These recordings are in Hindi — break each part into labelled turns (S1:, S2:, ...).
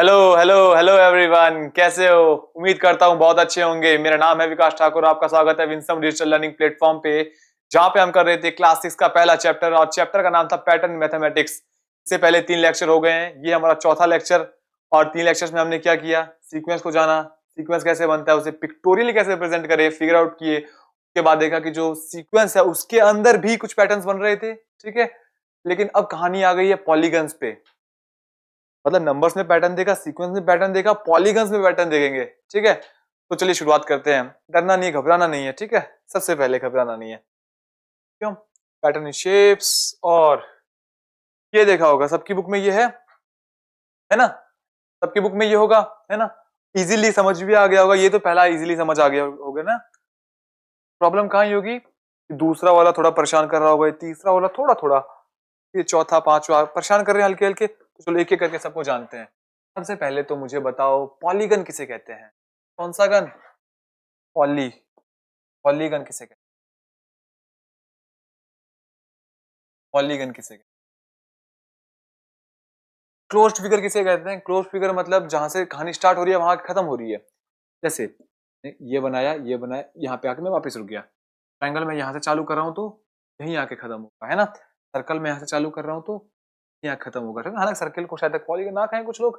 S1: हेलो हेलो हेलो एवरीवन, कैसे हो? उम्मीद करता हूँ बहुत अच्छे होंगे। मेरा नाम है विकास ठाकुर, आपका स्वागत है विंसम डिजिटल लर्निंग प्लेटफॉर्म पे, जहाँ पे हम कर रहे थे क्लास 6 का पहला चैप्टर और चैप्टर का नाम था पैटर्न मैथमेटिक्स। इससे पहले 3 लेक्चर हो गए हैं, ये हमारा चौथा लेक्चर। और 3 लेक्चर्स में हमने क्या किया? सीक्वेंस को जाना, सीक्वेंस कैसे बनता है, उसे पिक्टोरियली कैसे रिप्रेजेंट करे, फिगर आउट किए। उसके बाद देखा कि जो सीक्वेंस है उसके अंदर भी कुछ पैटर्न्स बन रहे थे, ठीक है। लेकिन अब कहानी आ गई है पॉलीगन्स पे। मतलब नंबर्स में पैटर्न देखा, सीक्वेंस में पैटर्न देखा, पॉलीगन्स में पैटर्न देखेंगे, ठीक है। तो चलिए शुरुआत करते हैं। डरना नहीं है, घबराना नहीं है, ठीक है। सबसे पहले घबराना नहीं है। क्यों? Pattern shapes. और ये देखा होगा सबकी बुक में, ये है ना। सबकी बुक में ये होगा, है ना। इजीली समझ भी आ गया होगा, ये तो पहला इजीली समझ आ गया होगा ना। प्रॉब्लम कहाँ ही होगी? दूसरा वाला थोड़ा परेशान कर रहा होगा, तीसरा वाला थोड़ा थोड़ा, ये चौथा पांचवा परेशान कर रहे हैं हल्के हल्के। तो चलो एक एक करके सबको जानते हैं। सबसे पहले तो मुझे बताओ, पॉलीगन किसे कहते हैं? कौन सा गन? पॉली। पॉलीगन किसे कहते हैं? पॉलीगन किसे कहते हैं? क्लोज्ड फिगर किसे कहते हैं? क्लोज्ड फिगर मतलब जहां से कहानी स्टार्ट हो रही है वहां खत्म हो रही है। जैसे ये बनाया, ये बनाया, यहाँ पे आके मैं वापस रुक गया। ट्रायंगल में यहाँ से चालू कर रहा हूँ तो यहीं आके खत्म होगा, है ना। सर्कल में यहाँ से चालू कर रहा हूँ तो यहाँ खत्म होगा। हालांकि सर्कल को शायद पॉलीगन ना कहें कुछ लोग।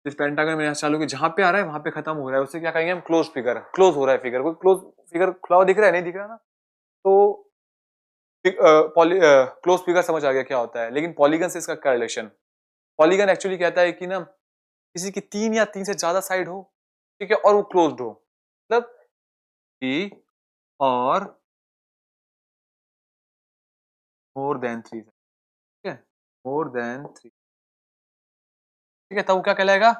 S1: इस पेंटागन में यहाँ से चालू कि जहां पे आ रहा है वहां पे खत्म हो रहा है, उसे क्या कहेंगे हम? Close figure. क्लोज हो रहा है फिगर, कोई क्लोज फिगर खुला हुआ दिख रहा है? नहीं दिख रहा ना। तो क्लोज फिगर समझ आ गया क्या होता है। लेकिन पॉलीगन से इसका क्या रिलेशन? पॉलीगन एक्चुअली कहता है कि ना, किसी की 3 या 3 से ज्यादा साइड हो, ठीक है, और वो क्लोज्ड हो। मतलब कि और मोर देन 3, ठीक है, मोर देन 3, ठीक है, तब वो क्या कहलाएगा?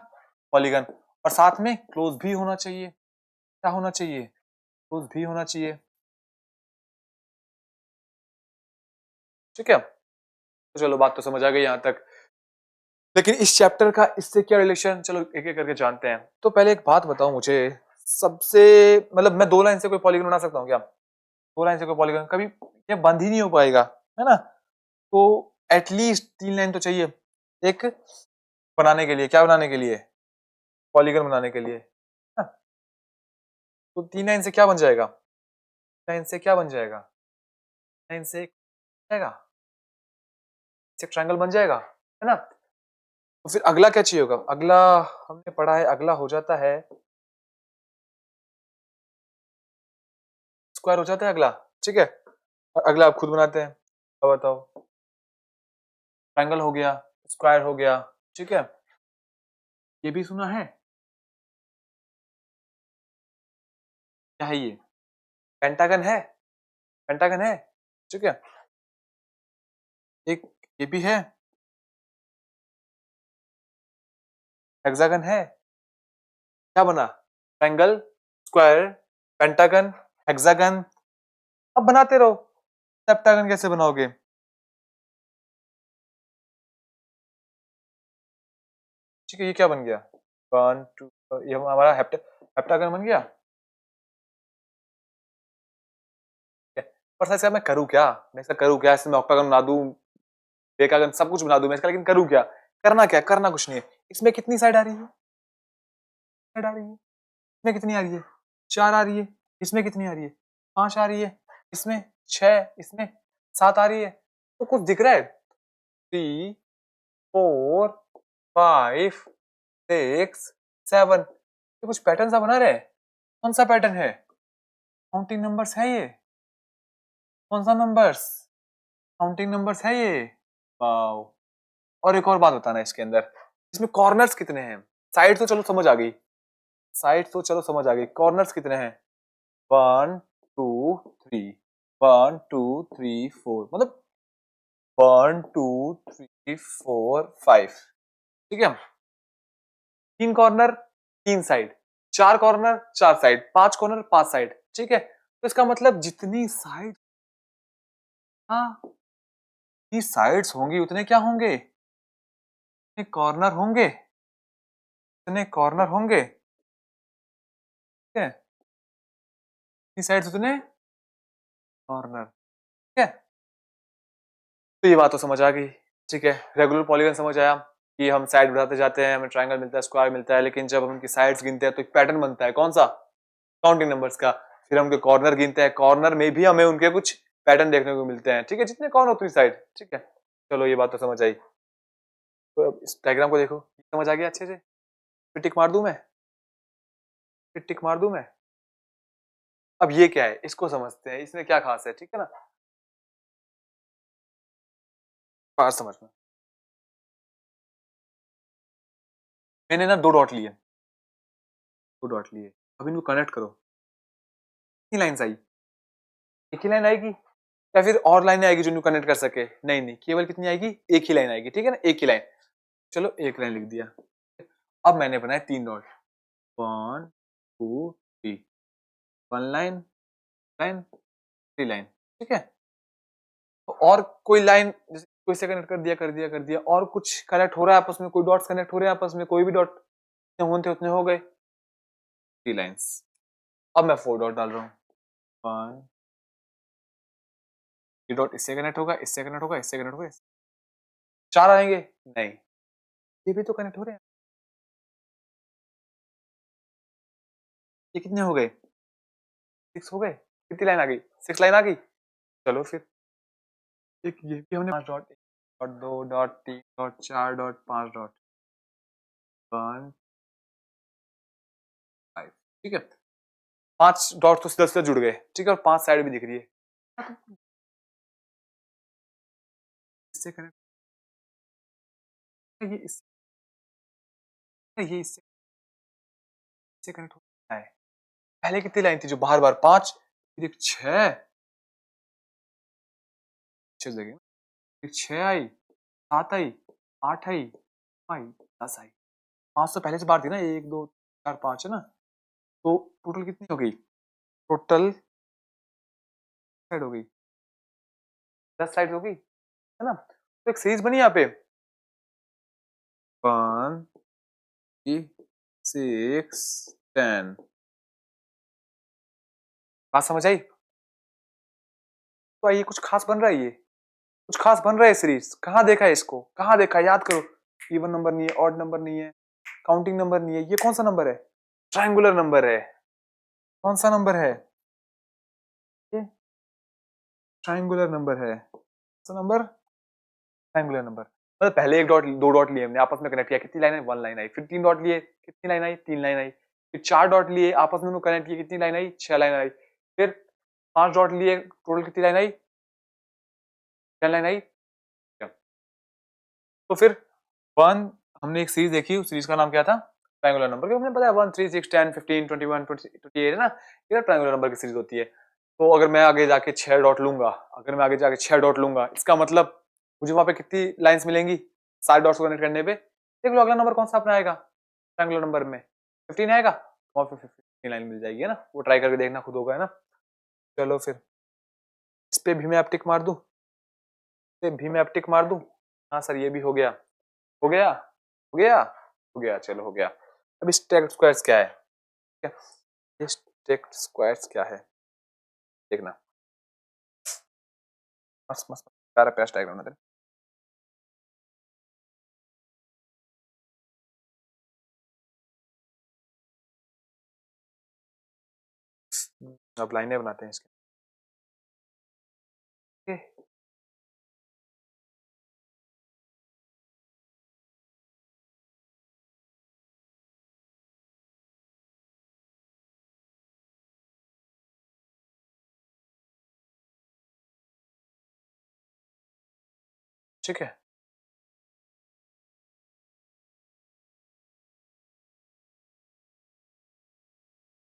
S1: पॉलीगन। और साथ में क्लोज भी होना चाहिए। क्या होना चाहिए? क्लोज भी होना चाहिए, ठीक है। तो चलो बात तो समझ आ गई यहां तक। लेकिन इस चैप्टर का इससे क्या रिलेशन, चलो एक एक करके जानते हैं। तो पहले एक बात बताओ मुझे, सबसे मतलब मैं 2 लाइन से कोई पॉलीगन बना सकता हूँ क्या? 2 लाइन से कोई पॉलीगन कभी ये बंद ही नहीं हो पाएगा, है ना। तो एटलीस्ट 3 लाइन तो चाहिए एक बनाने के लिए। क्या बनाने के लिए? पॉलीगन बनाने के लिए, है ना? तो 3 लाइन से क्या बन जाएगा? लाइन से क्या बन जाएगा? लाइन से जाएगा, से ट्रायंगल बन जाएगा, है ना। तो फिर अगला क्या चाहिए होगा? अगला हमने पढ़ा है, अगला हो जाता है स्क्वायर हो जाता है अगला, ठीक है। और अगला आप खुद बनाते हैं। अब बताओ, ट्रायंगल हो गया, स्क्वायर हो गया, ठीक है। ये भी सुना है? क्या है ये? पेंटागन है। पेंटागन है, ठीक है। एक ये भी है, हेक्सागन है। क्या बना? Triangle, square, pentagon, hexagon. अब बनाते रहो। सेप्टागन कैसे बनाओगे? ठीक है, ये क्या बन गया? 1 2, ये हमारा हेप्टागन बन गया। पर सर मैं करूँ क्या? मैं इसका करूँ क्या? इसमें ऑक्टागन बना दूं, डेकागन, सब कुछ बना दूं मैं इसका, लेकिन करूँ क्या? करना क्या? करना कुछ नहीं है। इसमें कितनी साइड आ रही है? साइड आ रही है। इसमें कितनी आ रही है? 4 आ रही है। इसमें कितनी आ रही है? 5 आ रही है। इसमें 6, इसमें 7 आ रही है। तो कुछ दिख रहा है? 3 4 5 6 7, ये कुछ पैटर्न सा बना रहे हैं। कौन सा पैटर्न है? काउंटिंग नंबर्स है ये? कौन सा नंबर्स? काउंटिंग नंबर्स है ये? वाओ। और एक और बात बताना इसके अंदर, इसमें कॉर्नर्स कितने हैं? साइड तो चलो समझ आ गई, साइड तो चलो समझ आ गई, कॉर्नर्स कितने हैं? 1 2 3, 1 2 3 4, मतलब 1 2 3 4 5, ठीक है। 3 corner 3 side, 4 corner 4 side, 5 corner 5 side, ठीक है। तो इसका मतलब जितनी साइड, हाँ, जितनी साइड्स होंगी उतने क्या होंगे? उतने कॉर्नर होंगे, उतने कॉर्नर होंगे, ठीक है। जितनी साइड्स उतने कॉर्नर, ठीक है। तो ये बात तो समझ आ गई, ठीक है। रेगुलर पॉलीगन समझ आया। कि हम साइड बढ़ाते जाते हैं, हमें ट्रायंगल मिलता है, स्क्वायर मिलता है, लेकिन जब हम उनकी साइड्स गिनते हैं तो एक पैटर्न बनता है, कौन सा? काउंटिंग नंबर्स का। फिर हम उनके कॉर्नर गिनते हैं, कॉर्नर में भी हमें उनके कुछ पैटर्न देखने को मिलते हैं, ठीक है, जितने कॉर्नर उतनी साइड, ठीक है। चलो ये बात तो समझ आई। तो अब इस डायग्राम को देखो, समझ आ गया अच्छे से? फिर टिक मार दूं मैं? फिर टिक मार दूं मैं? अब ये क्या है, इसको समझते हैं, इसमें क्या खास है, ठीक है ना? बात समझना। मैंने ना दो डॉट लिए, दो डॉट लिए, अब इनको कनेक्ट करो। कितनी लाइन आई? एक ही लाइन आएगी या फिर और लाइन आएगी जो इनको कनेक्ट कर सके? नहीं नहीं, केवल कितनी आएगी? एक ही लाइन आएगी, ठीक है ना, एक ही लाइन। चलो एक लाइन लिख दिया। अब मैंने बनाया तीन dot, 1 2 3, one line, line, three line, ठीक है। तो और कोई लाइन जैसे कोई से कनेक्ट कर दिया, और कुछ कनेक्ट हो रहा है आपस में, कोई डॉट्स कनेक्ट हो रहे हैं आपस में, कोई भी डॉट जितने होने थे उतने हो गए, थ्री लाइन्स। अब मैं फोर डॉट डाल रहा हूँ, वन, ये डॉट इससे कनेक्ट होगा, इससे कनेक्ट होगा, इससे कनेक्ट होगा, चार आएंगे? नहीं, ये भी तो कनेक्ट हो रहे हैं। ये कितने हो गए? सिक्स हो गए। कितनी लाइन आ गई? सिक्स लाइन आ गई। चलो फिर एक ये भी हमने पांच डॉट, एक डॉट, दो डॉट, तीन डॉट, चार डॉट, पांच डॉट, वन, फाइव, ठीक है। पांच डॉट तो सीधा सीधा जुड़ गए, ठीक है, और पांच साइड भी दिख रही है, इससे कनेक्ट, ये इससे कनेक्ट होता है। पहले कितनी लाइन थी जो बार बार? पांच, फिर एक छह, छह जगह, फिर छह आई, सात आई, आठ आई, आई, दस आई। पांच तो पहले से बार थी ना, एक दो चार पांच, है ना? तो टोटल कितनी हो गई? टोटल साइड हो गई, 10 साइड हो गई, है ना? तो एक सीरीज बनी यहाँ पे, 1 6 10। बात समझ आई? तो ये कुछ खास बन रहा है, ये कुछ खास बन रहा है सीरीज। कहाँ देखा है इसको? कहाँ देखा है? याद करो। इवन नंबर नहीं है, ऑड नंबर नहीं है, काउंटिंग नंबर नहीं है, ये कौन सा नंबर है? ट्रायंगुलर नंबर है। कौन सा नंबर है ये? ट्रायंगुलर नंबर है। कौन सा नंबर? Triangular number. मतलब पहले एक डॉट, दो डॉट लिए हमने, आपस में कनेक्ट किया, कितनी लाइन आई? वन लाइन आई। फिर तीन डॉट लिए, कितनी लाइन आई? तीन लाइन आई। फिर चार डॉट लिए, आपस में कनेक्ट किए, कितनी लाइन आई? छह लाइन आई। फिर पांच डॉट लिए, टोटल कितनी लाइन आई? 10 लाइन आई। तो फिर वन, हमने एक सीरीज देखी, उस सीरीज का नाम क्या था? Triangular number. हमने बताया 1 3 6 10 15 21 28 है ना, ये ट्रायंगुलर नंबर की सीरीज होती है। तो अगर मैं आगे जाके छह डॉट लूंगा, अगर मैं आगे जाके छह डॉट लूंगा, इसका मतलब मुझे वहां पे कितनी लाइंस मिलेंगी? सात डॉट्स को कनेक्ट करने पे। देख लो अगला नंबर कौन सा अपना आएगा ट्रायंगुलर नंबर में? 15 आएगा, वहां पे 15 लाइन मिल जाएगी, है ना? वो ट्राई करके देखना खुद होगा, है ना? चलो फिर इस पे भी मैं अब टिक मार दूं, इस पे भी मैं अब टिक मार दूं। हाँ सर ये भी हो गया, हो गया, हो गया, हो गया, चलो हो गया। अब स्टैक्ड स्क्वायर्स क्या है? ठीक है, स्टैक्ड स्क्वायर्स क्या है देखना। मस्त मस्त प्यारा प्यारा डायग्राम है। अब लाइनें बनाते हैं इसके, ठीक है।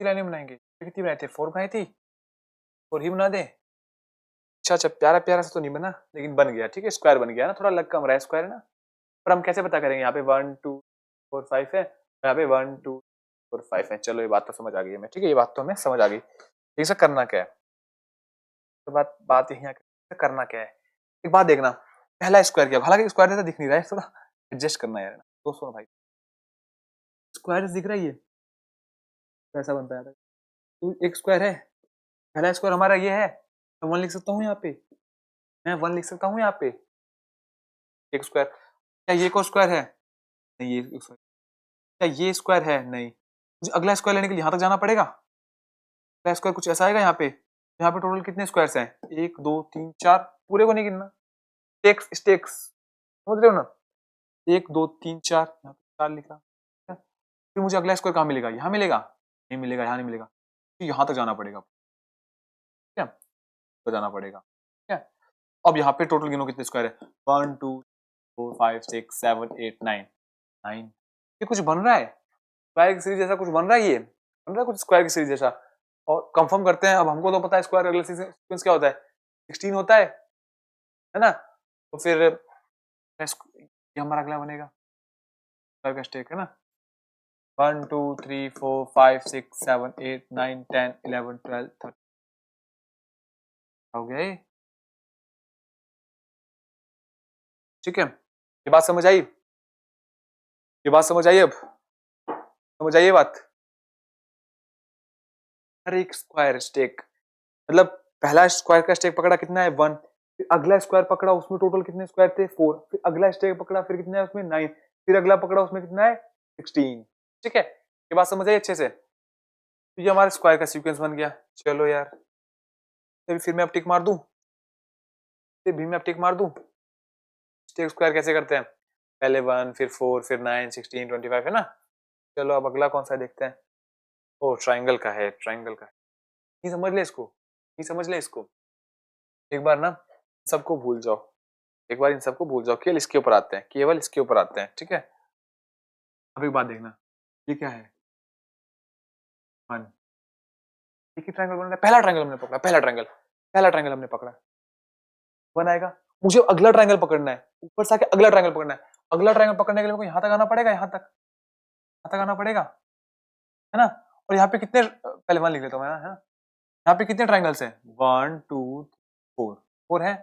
S1: कितनी लाइनें बनाएंगे? कितनी बनाई थी? फोर बनाई थी, फोर ही बना दे। अच्छा अच्छा, प्यारा प्यारा सा तो नहीं बना, लेकिन बन गया, ठीक है, स्क्वायर बन गया ना, थोड़ा लग कम रहा है, स्क्वायर है ना। पर हम कैसे पता करेंगे? यहाँ पे 1 2 4 5 है, यहाँ पे 1 2 4 5 है। चलो ये बात तो समझ आ गई हमें, ठीक है, ये बात तो हमें समझ आ गई। ठीक है, करना क्या है? तो बात बात यही है, करना क्या है? एक बात देखना, पहला स्क्वायर क्या, हालांकि स्क्वायर जैसा दिख नहीं रहा है, थोड़ा एडजस्ट करना है यार दोस्तों भाई। स्क्वायर दिख रहा है, ये कैसा बनता है? तो एक स्क्वायर है, पहला स्क्वायर हमारा ये है, मैं वन लिख सकता हूँ यहाँ पे, मैं वन लिख सकता हूँ यहाँ पे, एक स्क्वायर। क्या ये को स्क्वायर है? नहीं ये क्या ये स्क्वायर है? नहीं, मुझे अगला स्क्वायर लेने के लिए यहाँ तक जाना पड़ेगा। अगला स्क्वायर कुछ ऐसा आएगा यहाँ पे टोटल कितने स्क्वायर्स हैं? 1 2 3 4, पूरे को नहीं गिनना। स्टेक्स स्टेक्स, समझ रहे हो ना? 1 2 3 4, यहाँ पे 4 लिखा, ठीक है? फिर मुझे अगला स्क्वायर कहाँ मिलेगा? यहाँ मिलेगा? नहीं मिलेगा, यहाँ नहीं मिलेगा, तो यहाँ तक जाना पड़ेगा, ठीक है? तो जाना पड़ेगा, ठीक है? अब यहाँ पे टोटल गिनो कितने स्क्वायर है? 1 2 4 5 6 7 8 9 9। ये कुछ बन रहा है स्क्वायर की सीरीज जैसा, कुछ बन रहा है, ये बन रहा है कुछ स्क्वायर की सीरीज जैसा। और कंफर्म करते हैं। अब हमको तो पता है स्क्वायर अगला सीक्वेंस क्या होता है, 16 होता है ना? तो फिर ये हमारा अगला बनेगा स्क्वायर का स्टेक, है ना? 1 2 3 4 5 6 7 8 9 10 11 12 13 हो गया ये, ठीक है? ये बात समझ आई? ये बात समझ आई? अब समझ आई ये बात? हर एक स्क्वायर स्टेक मतलब पहला स्क्वायर का स्टेक पकड़ा कितना है 1, फिर अगला स्क्वायर पकड़ा उसमें टोटल कितने स्क्वायर थे 4, फिर अगला स्टेक पकड़ा फिर कितना है उसमें 9, फिर अगला पकड़ा उसमें कितना है 16, ठीक है? ये बात समझ आई अच्छे से? तो ये हमारा स्क्वायर का सीक्वेंस बन गया। चलो यार, फिर मैं अब टिक मार दूं, फिर भी मैं अब टिक मार दूं। स्टेक स्क्वायर कैसे करते हैं? पहले 1 फिर 4 फिर 9 16 25, है ना? चलो अब अगला कौन सा देखते हैं। ओ ट्राइंगल का है, ट्राइंगल का है। नहीं समझ ले इसको, नहीं समझ ले इसको। एक बार ना सबको भूल जाओ, एक बार इन सबको भूल जाओ, केवल इसके ऊपर आते हैं, केवल इसके ऊपर आते हैं, ठीक है? अब एक बात देखना, ये क्या है? 1, एक ही ट्रायंगल बन रहा है, पहला ट्रायंगल हमने पकड़ा, पहला ट्रायंगल हमने पकड़ा, 1 आएगा। मुझे अगला ट्रायंगल पकड़ना है, ऊपर से आके अगला ट्रायंगल पकड़ना है। अगला ट्रायंगल पकड़ने के लिए मेरे को यहाँ तक आना पड़ेगा, यहाँ तक आना पड़ेगा, है ना? और यहाँ पे कितने, पहले 1 लिख लेता हूँ मैं, है ना? यहाँ पे कितने ट्रायंगल्स हैं? 1 2 4, 4 है।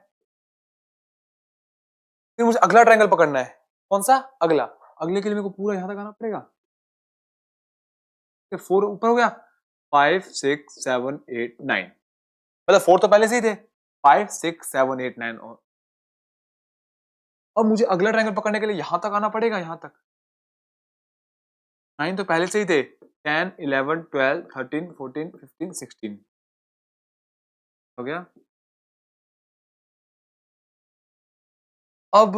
S1: फिर मुझे अगला ट्रायंगल पकड़ना है, कौन सा? अगला। अगले के लिए मेरे को पूरा यहाँ तक आना पड़ेगा। फिर 4 ऊपर हो गया, 5 6 7 8 9, मतलब 4 तो पहले से ही थे, 5 6 7 8 9। और अब मुझे अगला ट्रायंगल पकड़ने के लिए यहां तक आना पड़ेगा, यहां तक। 9 तो पहले से ही थे, 10 11 12 13 14 15 16 हो गया। अब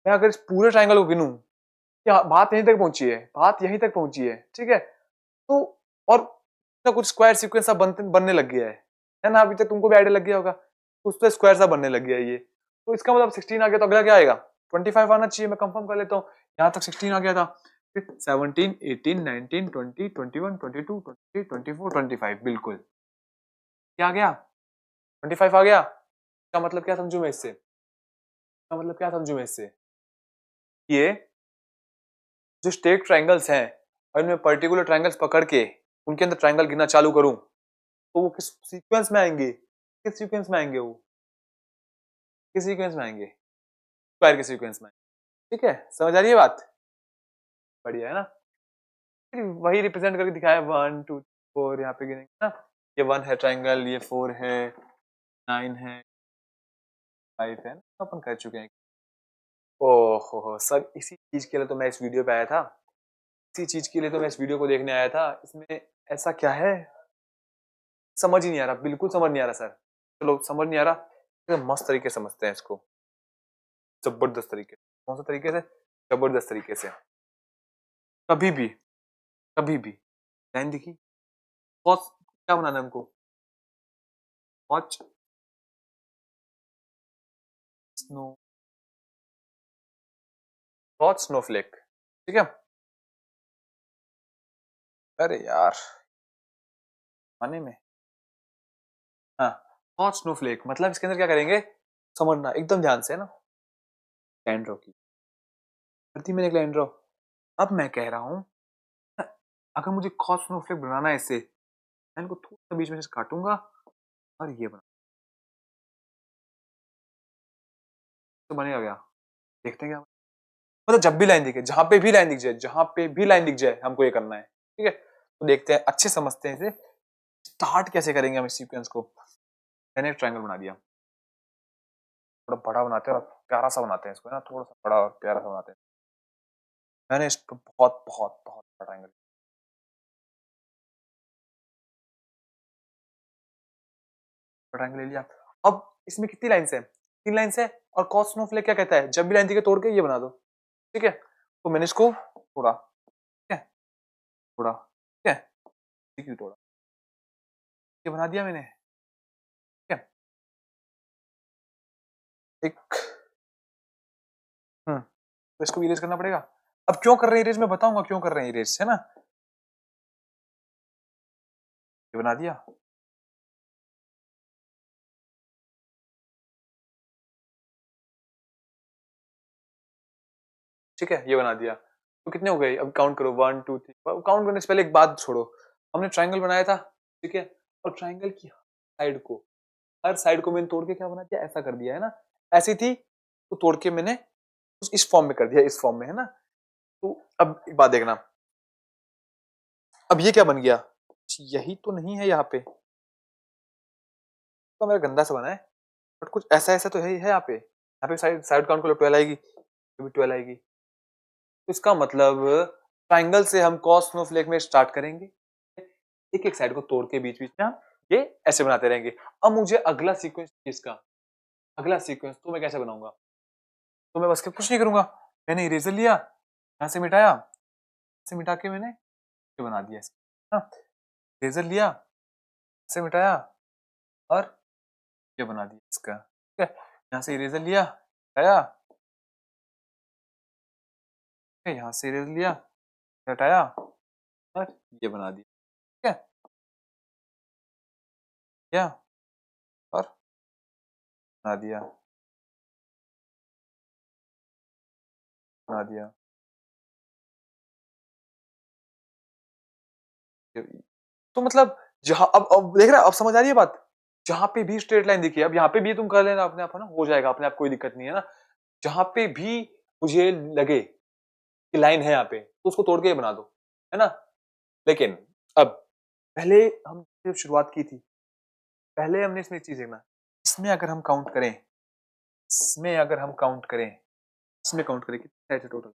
S1: मैं अगर इस पूरे ट्रायंगल को गिनूं, क्या बात यहीं तक पहुंची है, बात यहीं तक पहुंची है, ठीक है? तो और ना कुछ स्क्वायर सीक्वेंस सा बनने लग गया है ना? अभी तक तुमको भी आइडिया लग गया होगा, उस पर स्क्वायर सा बनने लग गया है ये। तो इसका मतलब 16 आ गया, तो अगला क्या आएगा? 25 आना चाहिए। मैं कंफर्म कर लेता हूँ, यहाँ तक 16 आ गया था, फिर 17 18 19 20 21 22 23 24 25, बिल्कुल क्या आ गया? 25 आ गया। इसका मतलब क्या समझू मैं इससे? इसका मतलब क्या समझू मैं इससे? ये जो स्टेट ट्रायंगल्स हैं और इनमें पर्टिकुलर ट्रायंगल्स पकड़ के उनके अंदर ट्रायंगल गिनना चालू करूं, तो वो किस सीक्वेंस में आएंगे? किस सीक्वेंस में आएंगे? वो किस सीक्वेंस में आएंगे? स्क्वायर के सीक्वेंस में। ठीक है, समझ आ रही है बात? बढ़िया है ना? फिर वही रिप्रेजेंट करके दिखाया, 1 2 4, यहाँ पे गिनेंगे ना, ये 1 है ट्रायंगल, ये 4 है, 9 है, 5 है ना, अपन कर चुके हैं। ओहो सर, इसी चीज के लिए तो मैं इस वीडियो पे आया था, इसी चीज के लिए तो मैं इस वीडियो को देखने आया था। इसमें ऐसा क्या है समझ ही नहीं आ रहा, बिल्कुल समझ नहीं आ रहा सर। चलो समझ नहीं आ रहा, तो मस्त तरीके से समझते हैं इसको, जबरदस्त तरीके। कौन सा तरीके से? जबरदस्त तरीके से। कभी भी, कभी भी लाइन दिखी, बहुत क्या बनाना है हमको? वॉच स्नो, वॉच स्नोफ्लेक, ठीक है? अरे यार आने में, हाँ, वॉच स्नोफ्लेक मतलब इसके अंदर क्या करेंगे समझना एकदम ध्यान से, है ना? लाइन ड्रॉ की, धरती में एक लाइन ड्रॉ। अब मैं कह रहा हूँ, अगर मुझे कॉस स्नोफ्लेक बनाना है इससे, मैं इनको थोड़ा सा बीच में से काटूंगा और ये बना, तो बनेगा क्या? देखते हैं क्या, मतलब जब भी लाइन दिखे, जहां पे भी लाइन दिख जाए, जहां पे भी लाइन दिख जाए, हमको ये करना है, ठीक है? तो देखते हैं, अच्छे समझते हैं इसे, स्टार्ट कैसे करेंगे हम इस सीक्वेंस को। मैंने एक ट्रायंगल बना दिया, थोड़ा बड़ा बनाते हैं और प्यारा सा बनाते हैं इसको, है ना? थोड़ा सा बड़ा और प्यारा सा बनाते हैं। मैंने इसको बहुत बहुत बहुत बड़ा ट्रायंगल, ट्रायंगल ले लिया। अब इसमें कितनी लाइंस है? 3 लाइंस है। और कॉस स्नोफ्लेक क्या कहता है, जब भी लाइन दिखे तोड़ के ये बना दो। ठीक है, तो मैंने इसको तोड़ा, ठीक है, तोड़ा, ठीक है, क्यों तोड़ा, ये बना दिया मैंने, ठीक है। एक तो इसको इरेज करना पड़ेगा। अब क्यों कर रहे हैं इरेज, मैं बताऊंगा क्यों कर रहे हैं इरेज, है ना। ये बना दिया, ठीक है, ये बना दिया। तो कितने हो गए, अब काउंट करो, 1 2 3। काउंट करने से पहले एक बात छोड़ो, हमने ट्राइंगल बनाया था, ठीक है, और ट्राइंगल की साइड को, हर साइड को मैंने तोड़ के क्या बना दिया, ऐसा कर दिया, है ना। ऐसी थी तो तोड़ के मैंने इस फॉर्म में कर दिया, इस फॉर्म में, है ना। तो अब एक बात देखना, अब ये क्या बन गया, यही तो नहीं है यहाँ पे, तो मेरा गंदा सा बना है, बट कुछ ऐसा ऐसा तो है यहाँ पे, यहाँ पे साइड साइड काउंट कर लो, 12 आएगी, ये भी 12 आएगी। तो इसका मतलब ट्राइंगल से हम कॉस स्नोफ्लेक में स्टार्ट करेंगे, एक एक साइड को तोड़ के बीच बीच में हम ये ऐसे बनाते रहेंगे। अब मुझे अगला सीक्वेंस इसका, अगला सीक्वेंस तो मैं कैसे बनाऊंगा, तो मैं बस के कुछ नहीं करूंगा, मैंने इरेजर लिया, यहाँ से मिटाया, से मिटा के मैंने ये बना दिया इसका, हाँ, इरेजर लिया, से मिटाया, और ये बना दिया इसका, ठीक है। यहाँ से इरेजर लिया, हटाया, ठीक है, यहाँ से इरेजर लिया, हटाया, और ये बना दिया, ठीक है, क्या, और बना दिया, बना दिया। तो मतलब जहां, अब देख रहा है, अब समझ आ रही है बात, जहां पे भी स्ट्रेट लाइन दिखी, अब यहाँ पे भी तुम कर लेना अपने आप, है ना, हो जाएगा अपने आप, कोई दिक्कत नहीं है ना। जहां पे भी मुझे लगे कि लाइन है यहाँ पे, तो उसको तोड़ के ही बना दो, है ना। लेकिन अब पहले हम जब शुरुआत की थी, पहले हमने इसमें एक चीज देखना, इसमें अगर हम काउंट करें, इसमें अगर हम काउंट करें, इसमें काउंट करें कितनी साइड है टोटल,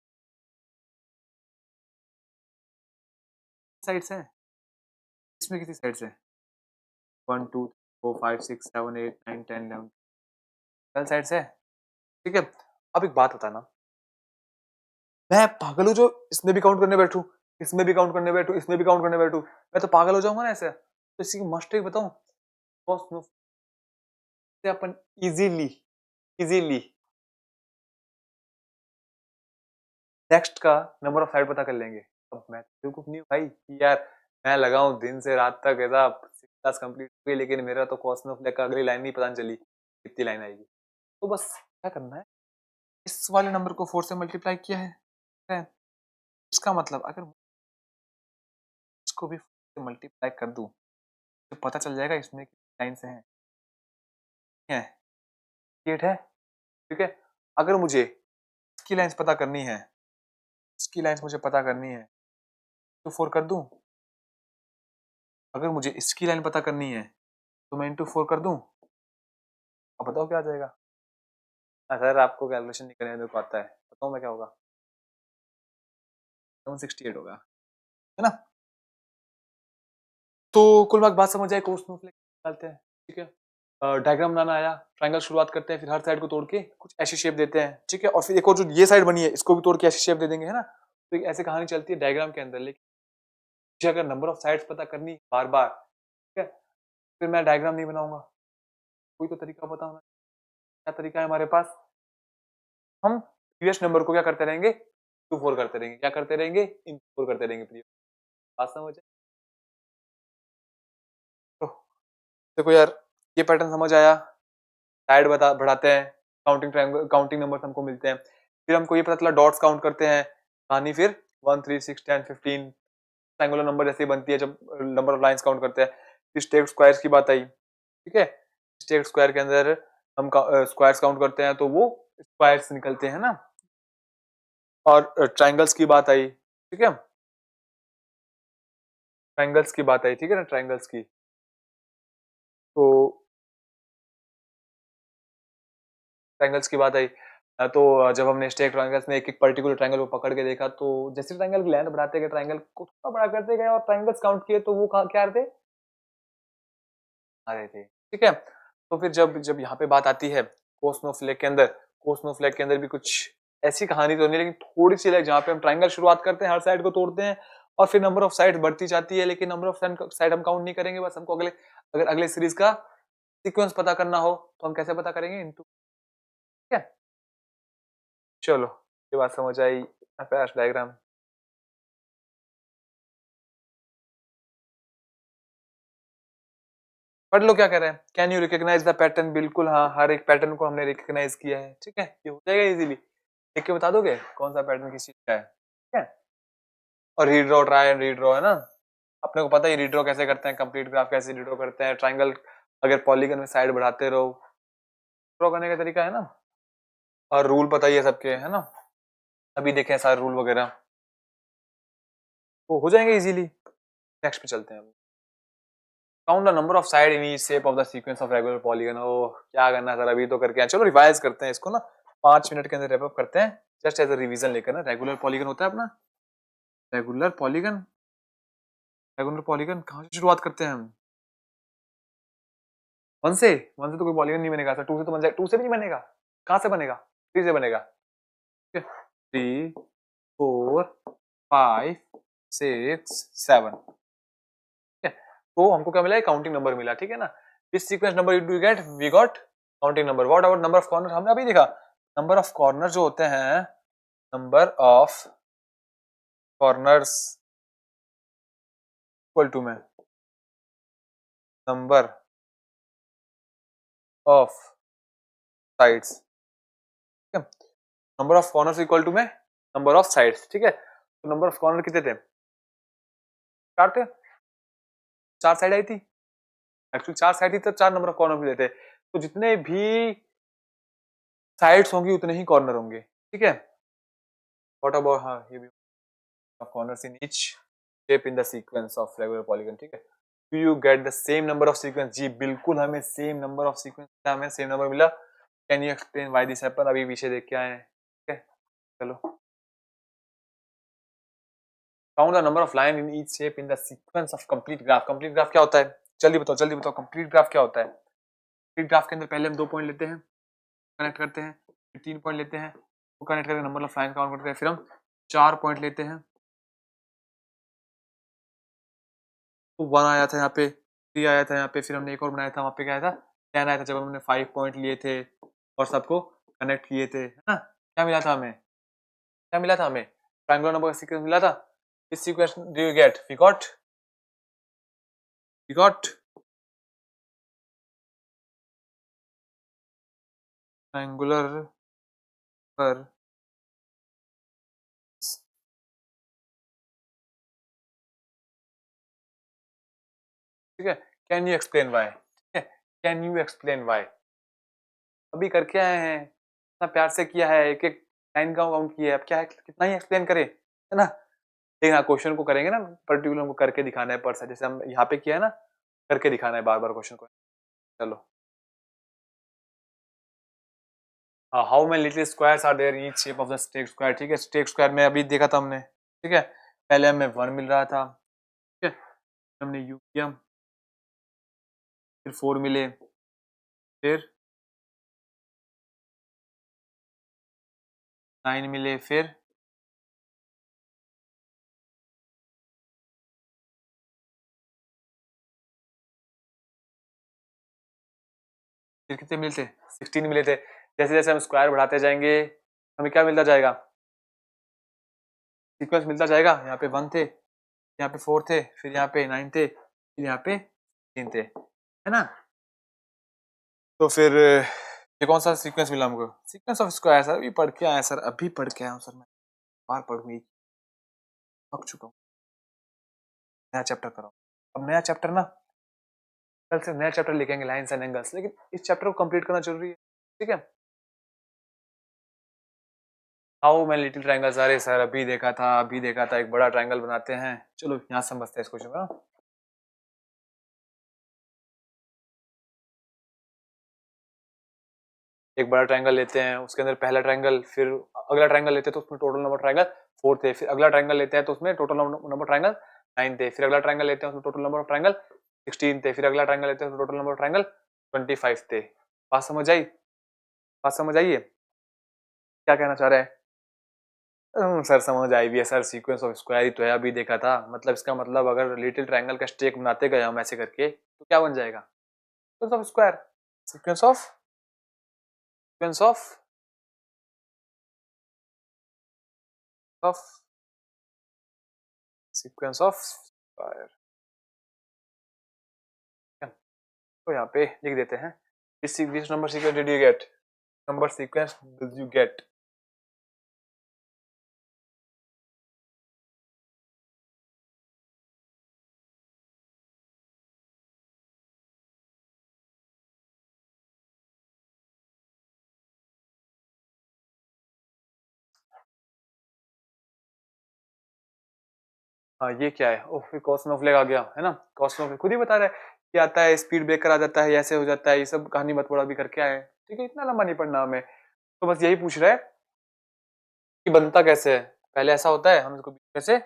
S1: साइड्स हैं, इसमें कितनी साइड्स है, 1 2 3 4 5 6 7 8 9 10 11, 12 साइड्स है, ठीक है। अब एक बात बताना, मैं पागल हूँ जो इसमें भी काउंट करने बैठू, इसमें भी काउंट करने बैठू, इसमें भी काउंट करने बैठू, मैं तो पागल हो जाऊंगा ना ऐसे। तो इसी की मस्ट एक बताऊं, कॉस नो से अपन इजीली, इजीली नेक्स्ट का नंबर ऑफ साइड पता कर लेंगे। अब मैं बेवकूफ नहीं हूँ भाई कि यार मैं लगाऊं दिन से रात तक ऐसा, क्लास कंप्लीट हो गई लेकिन मेरा तो कॉस्मोफ्लेक का अगली लाइन नहीं पता चली कितनी लाइन आएगी। तो बस क्या करना है, इस वाले नंबर को 4 से मल्टीप्लाई किया है, इसका मतलब अगर इसको भी 4 से मल्टीप्लाई कर दूं तो पता चल जाएगा इसमें कितनी लाइन से है, 8 है, ठीक है। अगर मुझे इसकी लाइंस पता करनी है, इसकी लाइंस मुझे पता करनी है, तो 4 कर दूं। अगर मुझे इसकी लाइन पता करनी है तो मैं इंटू 4 कर दूं। अब बताओ क्या आ जाएगा। सर आपको कैलकुलेशन नहीं करने मेरे को आता है, बताओ मैं क्या होगा, 768 होगा, है ना। तो कुल बात बात समझ आए, कोस स्नोफ्लेक निकालते हैं, ठीक है। डायग्राम बनाना आया, ट्रायंगल शुरुआत करते हैं, फिर हर साइड को तोड़ के कुछ ऐसी शेप देते हैं, ठीक है। और फिर एक और जो ये साइड बनी है इसको भी तोड़ के ऐसी शेप दे देंगे, है ना। तो एक ऐसे कहानी चलती है डायग्राम के अंदर। लेकिन मुझे अगर नंबर ऑफ साइड्स पता करनी बार बार, ठीक है, फिर मैं डायग्राम नहीं बनाऊंगा, कोई तो तरीका पता होना। क्या तरीका है हमारे पास, हम प्रीवियस नंबर को क्या करते रहेंगे, टू फोर करते रहेंगे, क्या करते रहेंगे, इन फोर करते रहेंगे प्रीवियस। बात समझ आए? तो देखो यार, ये पैटर्न समझ आया, साइड बता बढ़ाते हैं, काउंटिंग ट्रायंगल, काउंटिंग नंबर हमको मिलते हैं, फिर हमको ये पता चला डॉट्स काउंट करते हैं, कहानी फिर 1 3 6 10 15 ट्रायंगुलर नंबर जैसे बनती है जब नंबर ऑफ लाइंस काउंट करते हैं। फिर स्टेट स्क्वायर्स की बात आई, ठीक है, स्टेट स्क्वायर के अंदर हम स्क्वायर्स काउंट करते हैं तो वो स्क्वायर्स निकलते हैं ना। और ट्रायंगल्स की बात आई, ठीक है, ट्रायंगल्स की बात आई, ठीक है ना, ट्रायंगल्स की। तो ट्रायंगल्स की बात आई, तो जब हमने स्टेक ट्रायंगल्स में एक-एक पर्टिकुलर ट्रायंगल को पकड़ के देखा, तो जैसे ट्रायंगल की लेंथ बढ़ाते गए, ट्रायंगल को थोड़ा बड़ा करते गए और ट्रायंगल्स काउंट किए तो वो क्या थे? आ रहे थे, ठीक है? तो फिर जब जब यहाँ पे बात आती है कोस्मोफ्लेक के अंदर, कोस्मोफ्लेक के अंदर भी कुछ ऐसी कहानी तो नहीं, लेकिन थोड़ी-सी अलग, जहाँ पे हम ट्रायंगल शुरुआत करते हैं, हर साइड को तोड़ते हैं और फिर नंबर ऑफ साइड्स बढ़ती जाती है, लेकिन नंबर ऑफ साइड हम काउंट नहीं करेंगे, बस हमको अगर अगले सीरीज का सीक्वेंस पता करना हो, तो हम कैसे पता करेंगे? इनटू, ठीक है? चलो, ये बात समझ आई। पैच डायग्राम पढ़ लो क्या कह रहे हैं। Can you recognise the pattern? बिल्कुल हाँ, हर एक पैटर्न को हमने रिकॉग्नाइज किया है, ठीक है? ये हो जाएगा इजीली। लिख के बता दोगे कौन सा पैटर्न किस चीज का है, ठीक है? और रीड्रॉ, ट्राई एंड रीड्रॉ है ना, अपने को पता है रीड्रॉ कैसे करते हैं, कंप्लीट ग्राफ कैसे रीड्रॉ करते हैं, ट्राइंगल अगर पॉलीगन में साइड बढ़ाते रहो, ड्रॉ करने का तरीका है ना, और रूल पता ही है सबके, है ना? अभी देखें सारे रूल वगैरह तो हो जाएंगे इजीली। नेक्स्ट पे चलते हैं। Count the number of side in each shape of the sequence of regular polygon. ओ क्या करना है सर, अभी तो करके आए। चलो रिवाइज करते हैं इसको ना, 5 मिनट के अंदर रैप अप करते हैं, जस्ट एज अ रिवीजन लेकर ना। रेगुलर पॉलीगन होता है अपना, रेगुलर पॉलीगन, रेगुलर पॉलीगन कहाँ से शुरुआत करते हैं हम? वन से तो कोई पॉलीगन नहीं बनेगा सर, टू से तो बन जाएगा, टू से भी नहीं बनेगा, कहाँ से बनेगा? थ्री से बनेगा, ठीक है? 3 4 5 6 7, ठीक है? तो हमको क्या मिला? काउंटिंग नंबर मिला, ठीक है ना? इस sequence number do get, we got counting number. What about number of corner? हमने अभी देखा नंबर ऑफ कॉर्नर जो होते हैं, number of corners equal to में नंबर ऑफ साइड्स, ठीक है? Number of corners equal to में नंबर ऑफ साइड्स, ठीक है? तो नंबर ऑफ कॉर्नर कितने थे? 4 थे, 4 साइड आई थी, एक्चुअली 4 साइड थी तो 4 नंबर ऑफ कॉर्नर भी देते। तो जितने भी साइड्स होंगी उतने ही कॉर्नर होंगे, ठीक है? व्हाट अबाउट, हाँ ये भी, of corners in each shape in the sequence of regular polygon, ठीक है? Do you get the same number of sequence? जी बिल्कुल, हमें सेम नंबर ऑफ सीक्वेंस मिला, हमें सेम नंबर मिला। Can you explain why this happen? अभी पीछे देख के आए हैं, ठीक है? चलो, count the number of line in each shape in the sequence of complete graph. Complete graph क्या होता है? जल्दी बताओ कंप्लीट ग्राफ क्या होता है? कंप्लीट ग्राफ के अंदर पहले हम 2 पॉइंट लेते हैं, कनेक्ट करते हैं, फिर 3 पॉइंट लेते हैं, वो कनेक्ट करके नंबर ऑफ लाइन काउंट करते हैं, फिर हम 4 पॉइंट लेते हैं, तो 1 आया था यहाँ पे, 3 आया था यहाँ पे, फिर हमने एक और बनाया था, वहाँ पे क्या आया था? 10 आया था, जब हमने 5 पॉइंट लिए थे और सबको कनेक्ट किए थे, है ना? क्या मिला था हमें? क्या मिला था हमें? ट्रायंगुलर नंबर का सीक्वेंस मिला था। इस sequence do you get? We got triangular पर, ठीक है? Can you explain why? ठीक है, कैन यू एक्सप्लेन व्हाई? अभी करके आए हैं, इतना प्यार से किया है, एक एक लाइन का काउंट किया है, अब क्या है, कितना ही एक्सप्लेन करें, है ना? लेकिन हाँ, क्वेश्चन को करेंगे ना, पर्टिकुलर हमको करके दिखाना है, पर जैसे हम यहाँ पे किया है ना, करके दिखाना है बार बार क्वेश्चन को। चलो, how many little squares are there in each shape of the stack square, ठीक है? स्टेक स्क्वायर में अभी देखा था हमने, ठीक है? पहले हमें 1 मिल रहा था, ठीक है? हमने यू किया, फिर 4 मिले, फिर 9 मिले, फिर कितने मिले थे? 16 मिले थे। जैसे जैसे हम स्क्वायर बढ़ाते जाएंगे, हमें क्या मिलता जाएगा? सीक्वेंस मिलता जाएगा। यहाँ पे 1 थे, यहाँ पे 4 थे, फिर यहाँ पे 9 थे, फिर यहाँ पे 3 थे, है ना? तो फिर ये कौन सा सीक्वेंस मिला हमको? Sequence of square. सर अभी पढ़ के आया सर, अभी पढ़ के आया हूँ सर, मैं बार पढ़ूंगी, पढ़ चुका हूँ, नया चैप्टर कराओ। अब नया चैप्टर ना, कल से नया चैप्टर लिखेंगे, लाइन्स एंड एंगल्स, लेकिन इस चैप्टर को कंप्लीट करना जरूरी है, ठीक है? How many little triangles? अरे सर अभी देखा था, एक बड़ा ट्रायंगल बनाते हैं। चलो यहाँ समझते हैं इस क्वेश्चन को। एक बड़ा ट्रायंगल लेते हैं, उसके अंदर पहला ट्रायंगल, फिर अगला ट्रायंगल लेते हैं तो उसमें टोटल नंबर ट्रायंगल 4 थे, फिर अगला ट्रायंगल लेते हैं तो उसमें टोटल नंबर ट्रायंगल 9 थे, फिर अगला ट्रायंगल लेते हैं उसमें टोटल नंबर ट्रायंगल 16 थे, फिर अगला ट्रायंगल लेते हैं उसमें टोटल नंबर ट्रायंगल 25 थे। बात समझ आई? बात समझ आई है? क्या कहना चाह रहे हैं? सर समझ आई भी है सर, सीक्वेंस ऑफ स्क्वायर ही तो है, अभी देखा था। मतलब इसका मतलब अगर लिटिल ट्रायंगल का स्टेक बनाते गए हम ऐसे करके तो क्या बन जाएगा? Sequence of square, sequence of sequence of sequence of square. तो यहाँ पे लिख देते हैं, this number sequence did you get, number sequence did you get. हाँ ये क्या है? ओह फिर कॉस्मोफ्लेक आ गया है ना, कॉस्मोफ्लेक खुद ही बता रहा है कि आता है, स्पीड ब्रेकर आ जाता है, ऐसे हो जाता है, ये सब कहानी मत थोड़ा भी करके आए। ठीक है, इतना लंबा नहीं पढ़ना हमें, तो बस यही पूछ रहा है कि बनता कैसे है। पहले ऐसा होता है, हम इसको बीच में से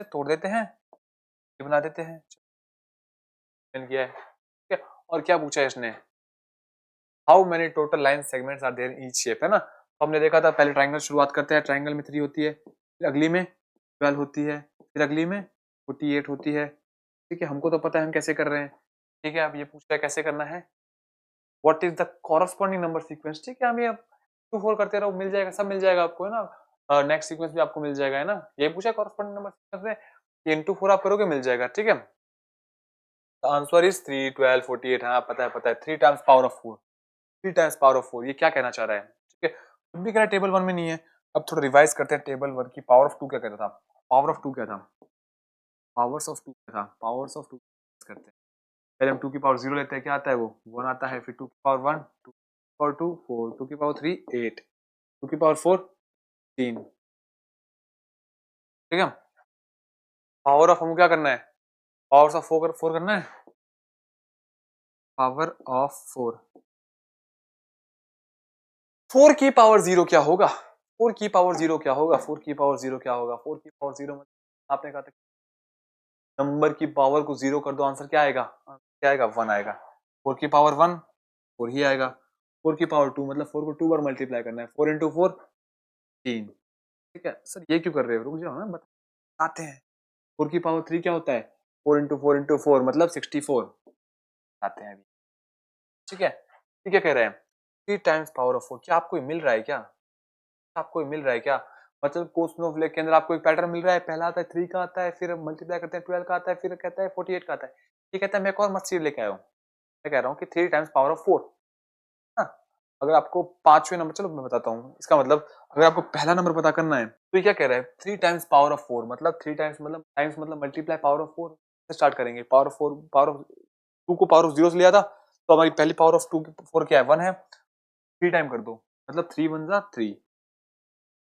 S1: तोड़ देते हैं, ये बना देते हैं, बन गया है। ठीक है, और क्या पूछा है इसने? How many total line segments are there in each shape, है ना। तो हमने देखा था पहले ट्राइंगल शुरुआत करते हैं, ट्राइंगल में 3 होती है, फिर अगली में 12 होती है, फिर अगली में 48 होती है। ठीक है, हमको तो पता है हम कैसे कर रहे हैं। ठीक है, अब ये पूछ रहा है कैसे करना है, what is the corresponding number sequence. ठीक है, हम ये अब 2 4 करते रहो, मिल जाएगा, सब मिल जाएगा आपको, है ना। नेक्स्ट सीक्वेंस भी आपको मिल जाएगा, है ना। ये पूछा कॉरस्पॉन्डिंग नंबर सीक्वेंस में, इनटू 4 आप करोगे मिल जाएगा। ठीक है, आंसर इज 3 12 48। हाँ पता है 3 times power of 4, 3 times power of 4। ये क्या कहना चाह रहा है? ठीक है, तुम भी कह रहा है टेबल 1 में नहीं है। अब थोड़ा रिवाइज करते हैं, टेबल 1 की पावर ऑफ 2 क्या कहता था? पावर ऑफ 2 क्या था? पावर्स ऑफ 2 क्या था? पावर्स ऑफ 2 करते हैं। पहले हम 2 की पावर 0 लेते हैं, क्या आता है? वो 1 आता है, फिर 2 की पावर 1, 2 की पावर 2 4, 2 की पावर 3 8, 2 की पावर 4 3। ठीक है, पावर ऑफ हमको क्या करना है? पावर्स ऑफ 4 करना है, पावर ऑफ 4। 4 की पावर 0 क्या होगा? 4 की पावर 0 क्या होगा? 4 की पावर 0 क्या होगा? 4 की पावर 0 मतलब आपने कहा था नंबर की पावर को 0 कर दो, आंसर क्या आएगा? क्या आएगा? 1 आएगा। 4 की पावर 1 4 ही आएगा। 4 की पावर 2 मतलब 4 को 2 बार मल्टीप्लाई करना है, 4 इंटू 4 3। ठीक है सर, ये क्यों कर रहे हो? रुक जाओ ना, बताते हैं। 4 की पावर 3 क्या होता है? 4 इंटू 4 इंटू 4 मतलब 64 आते हैं अभी। ठीक है, ठीक है, कह रहे हैं 3 टाइम्स पावर ऑफ 4। क्या आपको ये मिल रहा है क्या? आपको ये मिल रहा है क्या? मतलब कोस्मोफ्लेक के अंदर आपको एक पैटर्न मिल रहा है, पहला आता है 3 का आता है, फिर मल्टीप्लाई करते हैं 12 का आता है, फिर कहता है 48 का आता है। ये कहता है मैं एक और मस्त चीज लेके आया हूँ, मैं कह रहा हूँ कि 3 टाइम्स पावर ऑफ 4। हाँ, अगर आपको पांचवें नंबर, चलो मैं बताता हूँ इसका मतलब, अगर आपको पहला नंबर पता करना है तो ये क्या कह रहा है? 3 टाइम्स पावर ऑफ 4 मतलब 3 टाइम्स मतलब टाइम्स मतलब मल्टीप्लाई पावर ऑफ 4 से स्टार्ट करेंगे। पावर ऑफ 4, पावर ऑफ 2 को पावर ऑफ 0 से लिया था, तो हमारी पहली पावर ऑफ 2 4 क्या है? 1 है। 3 टाइम कर दो मतलब 3 1 जा 3।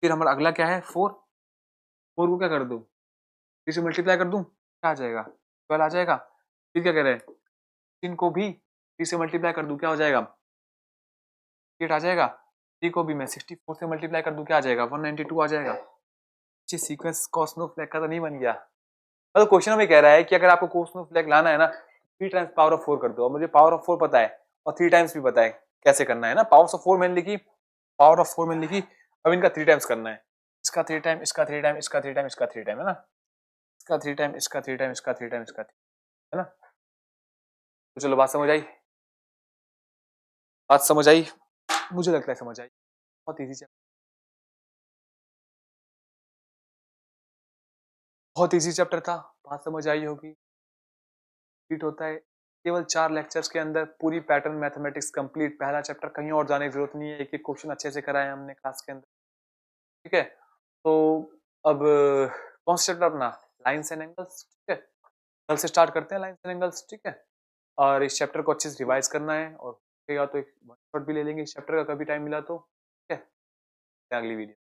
S1: फिर हमारा अगला क्या है? 4। 4 को क्या कर दो? 3 से मल्टीप्लाई कर दूं, क्या आ जाएगा? 12 आ जाएगा। फिर क्या कह रहे हैं? 3 को भी 3 से मल्टीप्लाई कर दूं, क्या हो जाएगा? 8 आ जाएगा। 3 को भी मैं 64 से मल्टीप्लाई कर दूं, क्या आ जाएगा? 192 आ जाएगा। ये सीक्वेंस कॉस्मोफ्लेक का तो नहीं बन गया। मतलब क्वेश्चन में कह रहा है कि अगर आपको कॉस्मोफ्लेक लाना है ना, 3 टाइम्स पावर ऑफ 4 कर दो। और मुझे पावर ऑफ 4 पता है और 3 टाइम्स भी पता है कैसे करना है ना। पावर ऑफ 4 मैंने लिखी, पावर ऑफ 4 मैंने लिखी, अब इनका 3 टाइम्स करना है। इसका 3 टाइम, इसका 3 टाइम, इसका 3 टाइम, इसका 3 टाइम, है ना। इसका 3 टाइम, इसका 3 टाइम, इसका 3 टाइम, इसका 3, है ना। तो चलो बात समझ आई, बात समझ आई, मुझे लगता है समझ आई। बहुत इजी चैप्टर, बहुत इजी चैप्टर था, बात समझ आई होगी। कंप्लीट होता है केवल 4 लेक्चर्स के अंदर, पूरी पैटर्न मैथमेटिक्स कंप्लीट। पहला चैप्टर कहीं और जाने की जरूरत नहीं है, एक एक क्वेश्चन अच्छे से कराए हमने क्लास के अंदर। ठीक है, तो अब कौन सा चैप्टर अपना? Lines and angles. ठीक है, कल से स्टार्ट करते हैं लाइन्स एंड एंगल्स। ठीक है, और इस चैप्टर को अच्छे से रिवाइज करना है, और तो एक वन शॉट भी ले लेंगे इस चैप्टर का, कभी टाइम मिला तो। ठीक है, अगली वीडियो।